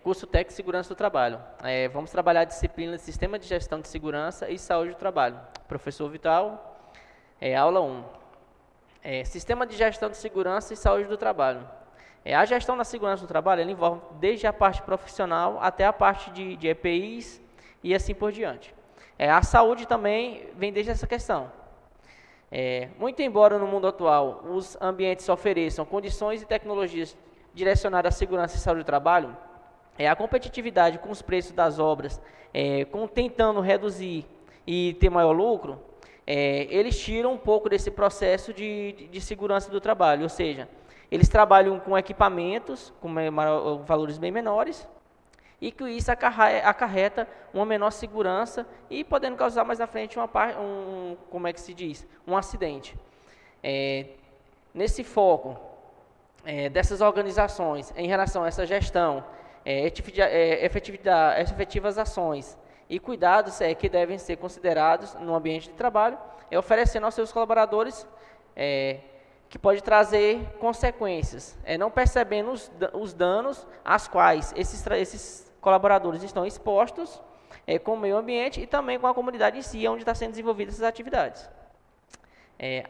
curso técnico de segurança do trabalho. Vamos trabalhar a disciplina de Sistema de Gestão de Segurança e Saúde do Trabalho. Professor Vital, aula 1. Sistema de Gestão de Segurança e Saúde do Trabalho. A gestão da segurança do trabalho ela envolve desde a parte profissional até a parte de EPIs e assim por diante. A saúde também vem desde essa questão. Muito embora no mundo atual os ambientes ofereçam condições e tecnologias direcionadas à segurança e saúde do trabalho, a competitividade com os preços das obras, tentando reduzir e ter maior lucro, eles tiram um pouco desse processo de segurança do trabalho, ou seja, eles trabalham com equipamentos com valores bem menores, e que isso acarreta uma menor segurança e podendo causar mais na frente um acidente. Nesse foco dessas organizações em relação a essa gestão, efetivas ações e cuidados que devem ser considerados no ambiente de trabalho, oferecendo aos seus colaboradores que pode trazer consequências, não percebendo os danos às quais esses colaboradores estão expostos com o meio ambiente e também com a comunidade em si, onde está sendo desenvolvidas essas atividades.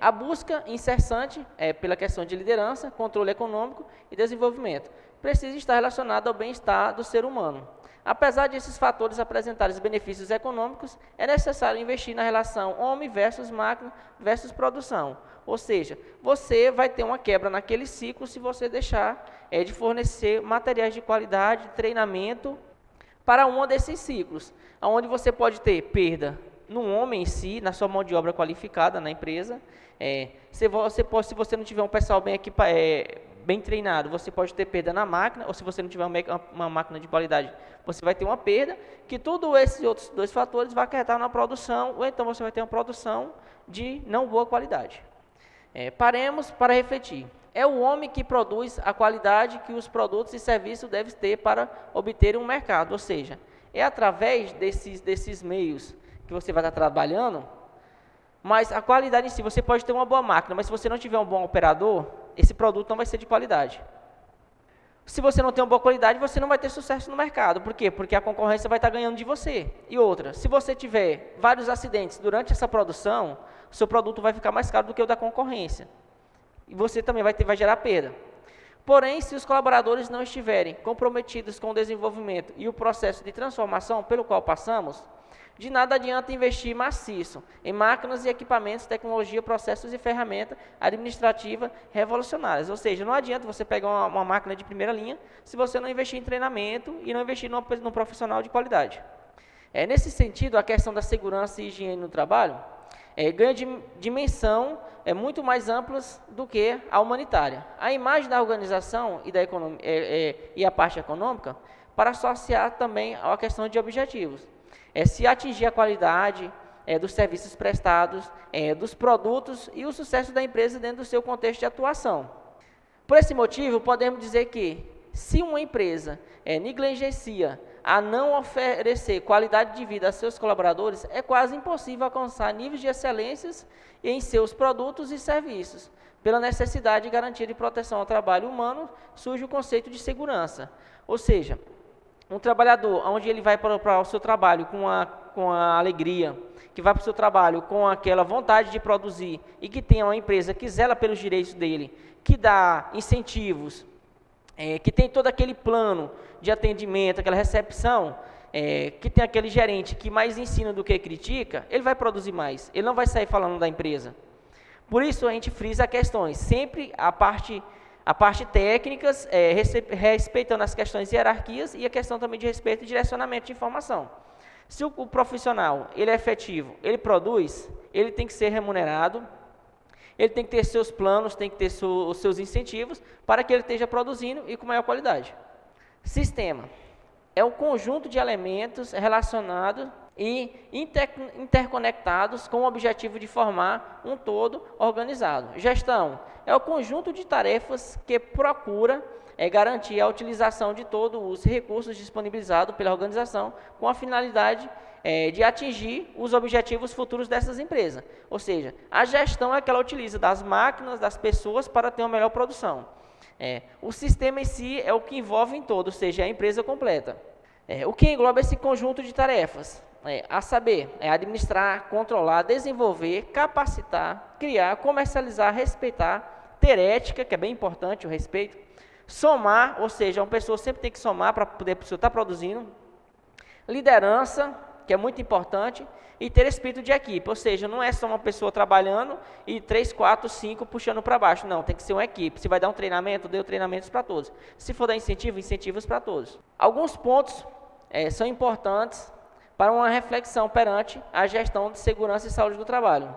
A busca incessante pela questão de liderança, controle econômico e desenvolvimento precisa estar relacionada ao bem-estar do ser humano. Apesar desses fatores apresentarem os benefícios econômicos, é necessário investir na relação homem versus máquina versus produção. Ou seja, você vai ter uma quebra naquele ciclo se você deixar de fornecer materiais de qualidade, treinamento para um desses ciclos, onde você pode ter perda no homem em si, na sua mão de obra qualificada na empresa. Se você não tiver um pessoal bem treinado, você pode ter perda na máquina, ou se você não tiver uma máquina de qualidade, você vai ter uma perda, que todos esses outros dois fatores vão acarretar na produção, ou então você vai ter uma produção de não boa qualidade. Paremos para refletir. É o homem que produz a qualidade que os produtos e serviços devem ter para obter um mercado, ou seja, é através desses meios que você vai estar trabalhando, mas a qualidade em si, você pode ter uma boa máquina, mas se você não tiver um bom operador, esse produto não vai ser de qualidade. Se você não tem uma boa qualidade, você não vai ter sucesso no mercado. Por quê? Porque a concorrência vai estar ganhando de você. E outra, se você tiver vários acidentes durante essa produção, o seu produto vai ficar mais caro do que o da concorrência. E você também vai gerar perda. Porém, se os colaboradores não estiverem comprometidos com o desenvolvimento e o processo de transformação pelo qual passamos, de nada adianta investir maciço em máquinas e equipamentos, tecnologia, processos e ferramentas administrativas revolucionárias. Ou seja, não adianta você pegar uma máquina de primeira linha se você não investir em treinamento e não investir num profissional de qualidade. Nesse sentido, a questão da segurança e higiene no trabalho ganha dimensão muito mais amplas do que a humanitária. A imagem da organização e, e a parte econômica para associar também a questão de objetivos. Se atingir a qualidade dos serviços prestados, dos produtos e o sucesso da empresa dentro do seu contexto de atuação. Por esse motivo, podemos dizer que, se uma empresa negligencia a não oferecer qualidade de vida a seus colaboradores, é quase impossível alcançar níveis de excelência em seus produtos e serviços. Pela necessidade de garantia de proteção ao trabalho humano, surge o conceito de segurança. Ou seja, um trabalhador, onde ele vai para o seu trabalho com a alegria, que vai para o seu trabalho com aquela vontade de produzir e que tenha uma empresa que zela pelos direitos dele, que dá incentivos, que tem todo aquele plano de atendimento, aquela recepção, que tem aquele gerente que mais ensina do que critica, ele vai produzir mais, ele não vai sair falando da empresa. Por isso a gente frisa questões, sempre a parte técnicas, respeitando as questões de hierarquias e a questão também de respeito e direcionamento de informação. Se o profissional ele é efetivo, ele produz, ele tem que ser remunerado, ele tem que ter seus planos, tem que ter os seus incentivos para que ele esteja produzindo e com maior qualidade. Sistema é o conjunto de elementos relacionados e interconectados com o objetivo de formar um todo organizado. Gestão é o conjunto de tarefas que procura garantir a utilização de todos os recursos disponibilizados pela organização com a finalidade de atingir os objetivos futuros dessas empresas. Ou seja, a gestão é que ela utiliza das máquinas, das pessoas para ter uma melhor produção. O sistema em si é o que envolve em todo, ou seja, é a empresa completa. O que engloba esse conjunto de tarefas? A saber, administrar, controlar, desenvolver, capacitar, criar, comercializar, respeitar, ter ética, que é bem importante o respeito, somar, ou seja, uma pessoa sempre tem que somar para poder estar produzindo, liderança, que é muito importante, e ter espírito de equipe, ou seja, não é só uma pessoa trabalhando e 3, 4, 5 puxando para baixo, não, tem que ser uma equipe. Se vai dar um treinamento, dê treinamentos para todos. Se for dar incentivo, incentivos para todos. Alguns pontos são importantes para uma reflexão perante a gestão de segurança e saúde do trabalho.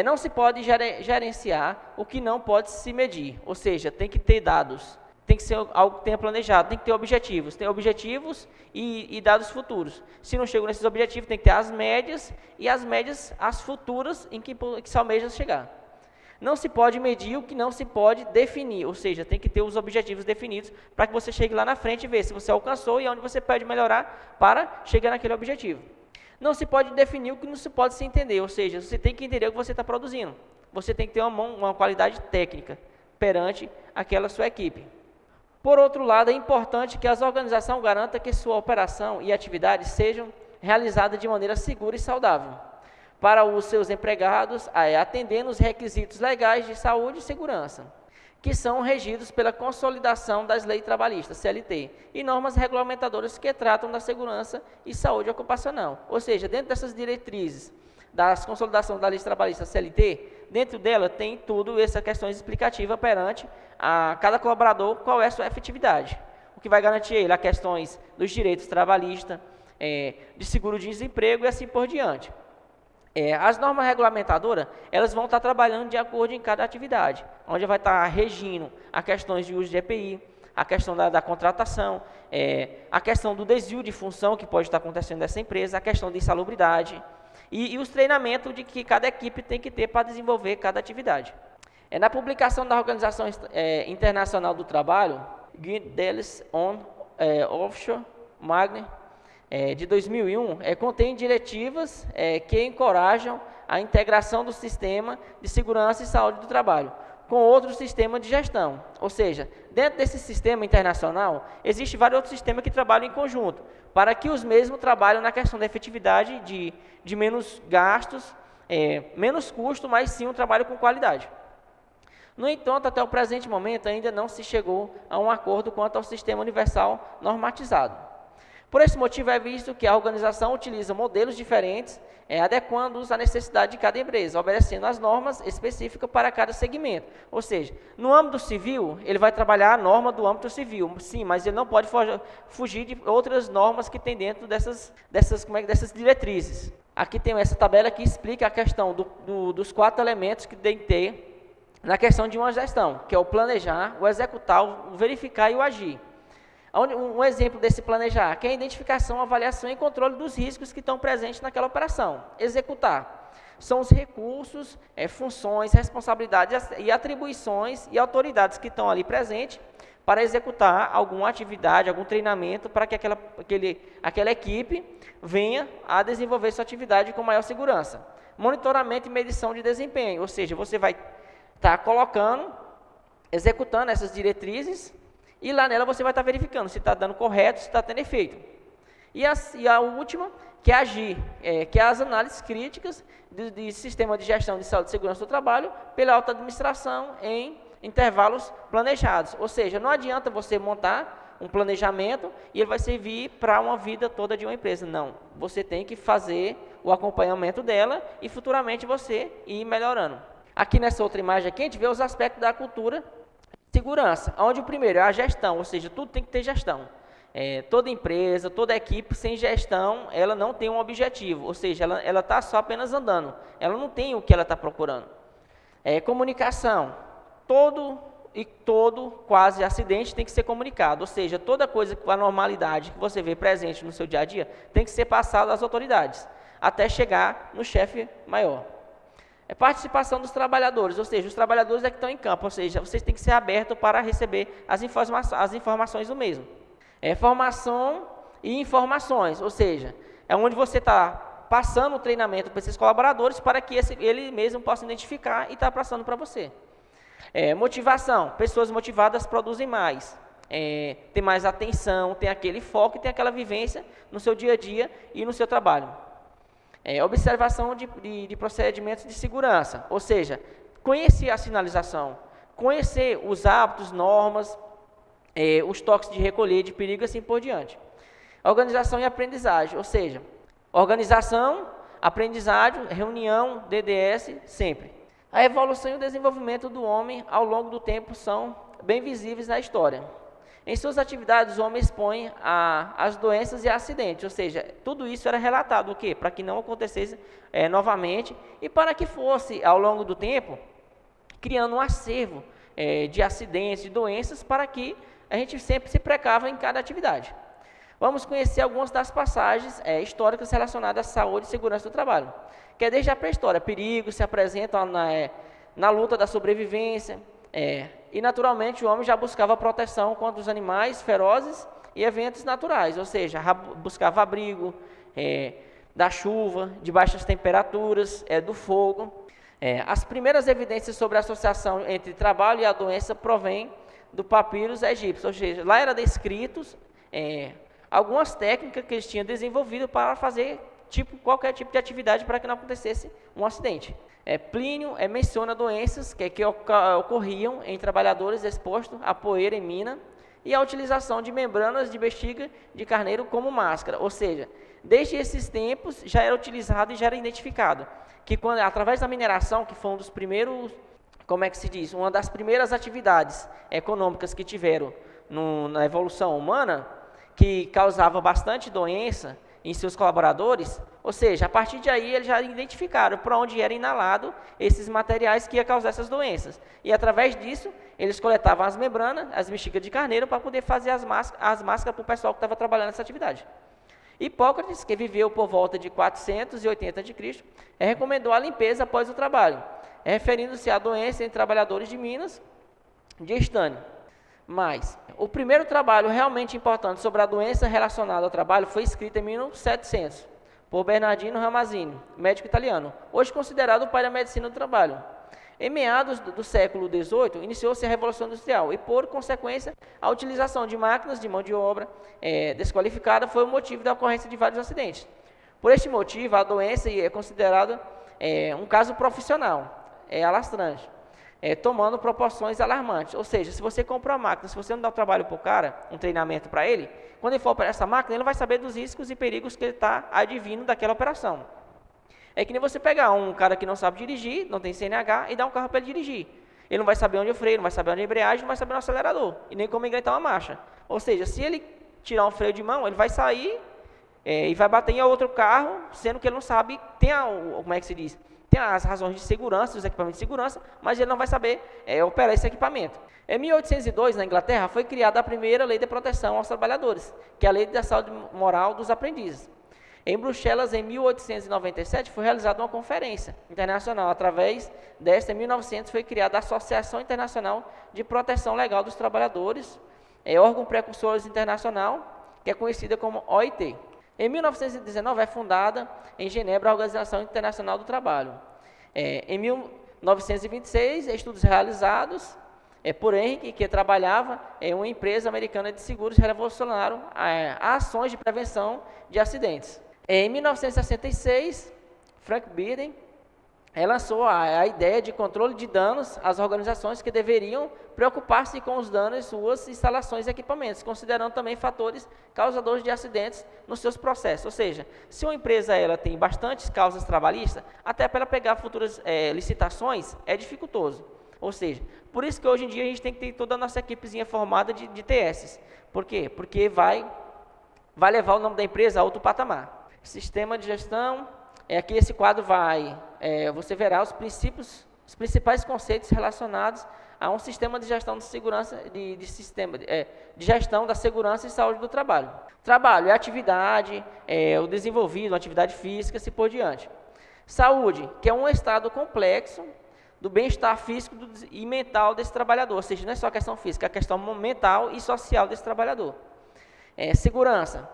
Não se pode gerenciar o que não pode se medir, ou seja, tem que ter dados. Tem que ser algo que tenha planejado, tem que ter objetivos. Tem objetivos e dados futuros. Se não chegam nesses objetivos, tem que ter as médias e as futuras em que se almeja chegar. Não se pode medir o que não se pode definir, ou seja, tem que ter os objetivos definidos para que você chegue lá na frente e veja se você alcançou e onde você pode melhorar para chegar naquele objetivo. Não se pode definir o que não se pode se entender, ou seja, você tem que entender o que você está produzindo. Você tem que ter uma qualidade técnica perante aquela sua equipe. Por outro lado, é importante que as organizações garantam que sua operação e atividades sejam realizadas de maneira segura e saudável para os seus empregados, atendendo os requisitos legais de saúde e segurança, que são regidos pela consolidação das leis trabalhistas, CLT, e normas regulamentadoras que tratam da segurança e saúde ocupacional. Ou seja, dentro dessas diretrizes das consolidação da lei trabalhista CLT, dentro dela tem tudo essa questões explicativa perante a cada colaborador qual é a sua efetividade. O que vai garantir ele, as questões dos direitos trabalhistas, de seguro de desemprego e assim por diante. As normas regulamentadoras, elas vão estar trabalhando de acordo em cada atividade, onde vai estar regindo as questões de uso de EPI, a questão da contratação, a questão do desvio de função que pode estar acontecendo nessa empresa, a questão de insalubridade, e os treinamentos de que cada equipe tem que ter para desenvolver cada atividade. Na publicação da Organização Internacional do Trabalho, Guidelines on Offshore Magnet, de 2001, contém diretivas que encorajam a integração do sistema de segurança e saúde do trabalho com outros sistemas de gestão. Ou seja, dentro desse sistema internacional, existem vários outros sistemas que trabalham em conjunto, para que os mesmos trabalhem na questão da efetividade, de menos gastos, menos custo, mas sim um trabalho com qualidade. No entanto, até o presente momento, ainda não se chegou a um acordo quanto ao sistema universal normatizado. Por esse motivo, é visto que a organização utiliza modelos diferentes, adequando-os à necessidade de cada empresa, obedecendo às normas específicas para cada segmento. Ou seja, no âmbito civil, ele vai trabalhar a norma do âmbito civil, sim, mas ele não pode fugir de outras normas que tem dentro dessas diretrizes. Aqui tem essa tabela que explica a questão dos 4 elementos que tem que ter na questão de uma gestão, que é o planejar, o executar, o verificar e o agir. Um exemplo desse planejar, que é a identificação, avaliação e controle dos riscos que estão presentes naquela operação. Executar são os recursos, funções, responsabilidades e atribuições e autoridades que estão ali presentes para executar alguma atividade, algum treinamento para que aquela equipe venha a desenvolver sua atividade com maior segurança. Monitoramento e medição de desempenho, ou seja, você vai estar executando essas diretrizes, e lá nela você vai estar verificando se está dando correto, se está tendo efeito. E a última, que é agir, que é as análises críticas de sistema de gestão de saúde e segurança do trabalho pela alta administração em intervalos planejados. Ou seja, não adianta você montar um planejamento e ele vai servir para uma vida toda de uma empresa. Não, você tem que fazer o acompanhamento dela e futuramente você ir melhorando. Aqui nessa outra imagem aqui, a gente vê os aspectos da cultura segurança, onde o primeiro é a gestão, ou seja, tudo tem que ter gestão. Toda empresa, toda equipe sem gestão, ela não tem um objetivo, ou seja, ela está só apenas andando, ela não tem o que ela está procurando. Comunicação, todo quase acidente tem que ser comunicado, ou seja, toda coisa com a normalidade que você vê presente no seu dia a dia, tem que ser passado às autoridades, até chegar no chefe maior. Participação dos trabalhadores, ou seja, os trabalhadores é que estão em campo, ou seja, vocês têm que ser abertos para receber as informações do mesmo. Formação e informações, ou seja, é onde você está passando o treinamento para esses colaboradores para que ele mesmo possa identificar e estar passando para você. Motivação. Pessoas motivadas produzem mais. Tem mais atenção, tem aquele foco e tem aquela vivência no seu dia a dia e no seu trabalho. Observação de procedimentos de segurança, ou seja, conhecer a sinalização, conhecer os hábitos, normas, os toques de recolher, de perigo e assim por diante. Organização e aprendizagem, ou seja, organização, aprendizagem, reunião, DDS, sempre. A evolução e o desenvolvimento do homem ao longo do tempo são bem visíveis na história. Em suas atividades, o homem expõe as doenças e acidentes, ou seja, tudo isso era relatado o quê? Para que não acontecesse novamente e para que fosse, ao longo do tempo, criando um acervo de acidentes, de doenças, para que a gente sempre se precava em cada atividade. Vamos conhecer algumas das passagens históricas relacionadas à saúde e segurança do trabalho, que é desde a pré-história. Perigos se apresentam na luta da sobrevivência, e naturalmente o homem já buscava proteção contra os animais ferozes e eventos naturais, ou seja, buscava abrigo da chuva, de baixas temperaturas, do fogo. As primeiras evidências sobre a associação entre trabalho e a doença provêm do papiros egípcio, ou seja, lá era descritos algumas técnicas que eles tinham desenvolvido para fazer qualquer tipo de atividade para que não acontecesse um acidente. Plínio menciona doenças que ocorriam em trabalhadores expostos à poeira em mina e a utilização de membranas de bexiga de carneiro como máscara, ou seja, desde esses tempos já era utilizado e já era identificado que através da mineração, que foi um dos primeiros, uma das primeiras atividades econômicas que tiveram na evolução humana, que causava bastante doença em seus colaboradores, ou seja, a partir de aí eles já identificaram para onde era inalado esses materiais que iam causar essas doenças. E através disso, eles coletavam as membranas, as bexigas de carneiro, para poder fazer as máscaras para o pessoal que estava trabalhando nessa atividade. Hipócrates, que viveu por volta de 480 a.C., recomendou a limpeza após o trabalho, referindo-se à doença em trabalhadores de minas de estânio. Mas o primeiro trabalho realmente importante sobre a doença relacionada ao trabalho foi escrito em 1700, por Bernardino Ramazzini, médico italiano, hoje considerado o pai da medicina do trabalho. Em meados do século XVIII, iniciou-se a Revolução Industrial e, por consequência, a utilização de máquinas de mão de obra desqualificada foi o motivo da ocorrência de vários acidentes. Por este motivo, a doença é considerada um caso profissional, alastrante, tomando proporções alarmantes. Ou seja, se você compra uma máquina, se você não dá um trabalho para o cara, um treinamento para ele, quando ele for operar essa máquina, ele não vai saber dos riscos e perigos que ele está advindo daquela operação. É que nem você pegar um cara que não sabe dirigir, não tem CNH, e dar um carro para ele dirigir. Ele não vai saber onde é o freio, não vai saber onde é a embreagem, não vai saber onde é o acelerador, e nem como engatar uma marcha. Ou seja, se ele tirar um freio de mão, ele vai sair e vai bater em outro carro, sendo que ele não sabe, tem as razões de segurança, os equipamentos de segurança, mas ele não vai saber operar esse equipamento. Em 1802, na Inglaterra, foi criada a primeira lei de proteção aos trabalhadores, que é a Lei da Saúde Moral dos Aprendizes. Em Bruxelas, em 1897, foi realizada uma conferência internacional. Através desta, em 1900, foi criada a Associação Internacional de Proteção Legal dos Trabalhadores, órgão precursor internacional, que é conhecida como OIT. Em 1919, é fundada em Genebra a Organização Internacional do Trabalho. Em 1926, estudos realizados por Henrique, que trabalhava em uma empresa americana de seguros, revolucionaram ações de prevenção de acidentes. Em 1966, Frank Biden lançou a ideia de controle de danos às organizações que deveriam preocupar-se com os danos em suas instalações e equipamentos, considerando também fatores causadores de acidentes nos seus processos. Ou seja, se uma empresa tem bastantes causas trabalhistas, até para ela pegar futuras licitações é dificultoso. Ou seja, por isso que hoje em dia a gente tem que ter toda a nossa equipezinha formada de TS. Por quê? Porque vai levar o nome da empresa a outro patamar. Sistema de gestão, aqui esse quadro você verá os principais conceitos relacionados a um sistema de gestão de segurança, de gestão da segurança e saúde do trabalho. Trabalho é atividade, o desenvolvido, uma atividade física, assim por diante. Saúde, que é um estado complexo do bem-estar físico e mental desse trabalhador, ou seja, não é só a questão física, é a questão mental e social desse trabalhador. Segurança,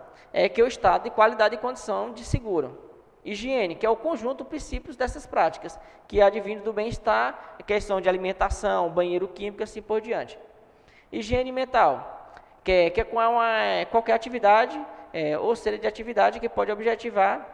que é o estado de qualidade e condição de seguro. Higiene, que é o conjunto de princípios dessas práticas, que advindo do bem-estar, questão de alimentação, banheiro químico, assim por diante. Higiene mental, que é qualquer atividade ou série de atividade que pode objetivar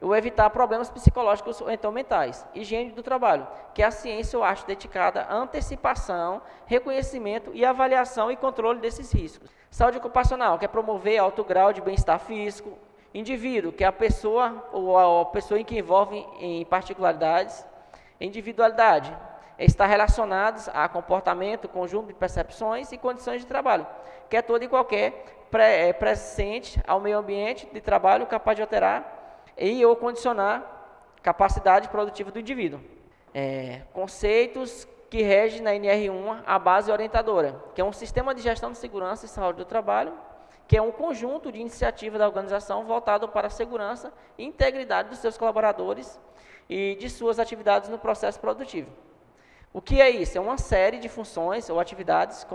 ou evitar problemas psicológicos ou então mentais. Higiene do trabalho, que é a ciência ou arte dedicada à antecipação, reconhecimento e avaliação e controle desses riscos. Saúde ocupacional, que é promover alto grau de bem-estar físico. Indivíduo, que é a pessoa ou a pessoa em que envolve em particularidades. Individualidade, está relacionados a comportamento, conjunto de percepções e condições de trabalho, que é todo e qualquer presente ao meio ambiente de trabalho capaz de alterar e ou condicionar capacidade produtiva do indivíduo. Conceitos que regem na NR1 a base orientadora, que é um sistema de gestão de segurança e saúde do trabalho, que é um conjunto de iniciativas da organização voltado para a segurança e integridade dos seus colaboradores e de suas atividades no processo produtivo. O que é isso? É uma série de funções ou atividades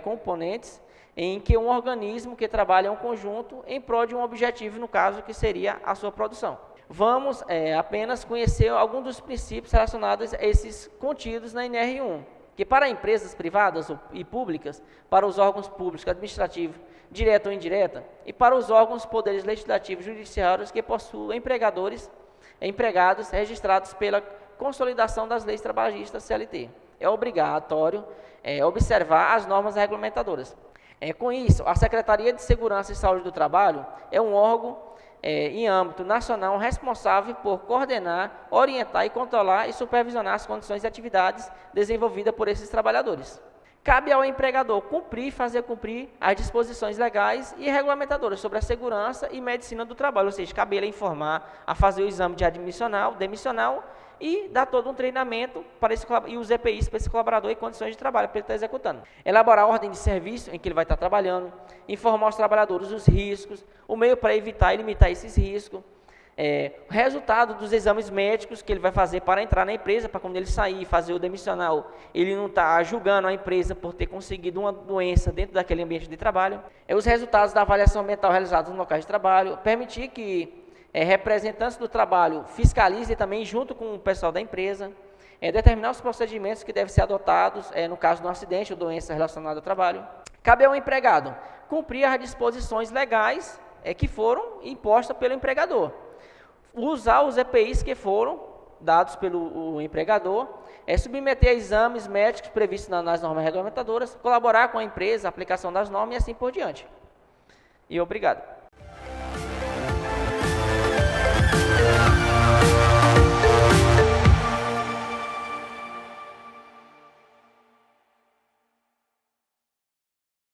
componentes em que um organismo que trabalha em um conjunto em prol de um objetivo, no caso, que seria a sua produção. Vamos apenas conhecer alguns dos princípios relacionados a esses contidos na NR1, que para empresas privadas e públicas, para os órgãos públicos, administrativos, direta ou indireta, e para os órgãos poderes legislativos e judiciários que possuem empregados registrados pela consolidação das leis trabalhistas CLT. É obrigatório observar as normas regulamentadoras. Com isso, a Secretaria de Segurança e Saúde do Trabalho é um órgão em âmbito nacional responsável por coordenar, orientar e controlar e supervisionar as condições e atividades desenvolvidas por esses trabalhadores. Cabe ao empregador fazer cumprir as disposições legais e regulamentadoras sobre a segurança e medicina do trabalho, ou seja, cabe ele informar, a fazer o exame de admissional, demissional e dar todo um treinamento para e os EPIs para esse colaborador e condições de trabalho para ele estar executando. Elaborar a ordem de serviço em que ele vai estar trabalhando, informar os trabalhadores os riscos, o meio para evitar e limitar esses riscos, o resultado dos exames médicos que ele vai fazer para entrar na empresa, para quando ele sair e fazer o demissional, ele não está julgando a empresa por ter conseguido uma doença dentro daquele ambiente de trabalho. Os resultados da avaliação mental realizados nos locais de trabalho, permitir que representantes do trabalho fiscalizem também junto com o pessoal da empresa, determinar os procedimentos que devem ser adotados no caso de um acidente ou doença relacionada ao trabalho. Cabe ao empregado cumprir as disposições legais que foram impostas pelo empregador, usar os EPIs que foram dados pelo empregador, submeter a exames médicos previstos nas normas regulamentadoras, colaborar com a empresa, a aplicação das normas e assim por diante. E obrigado.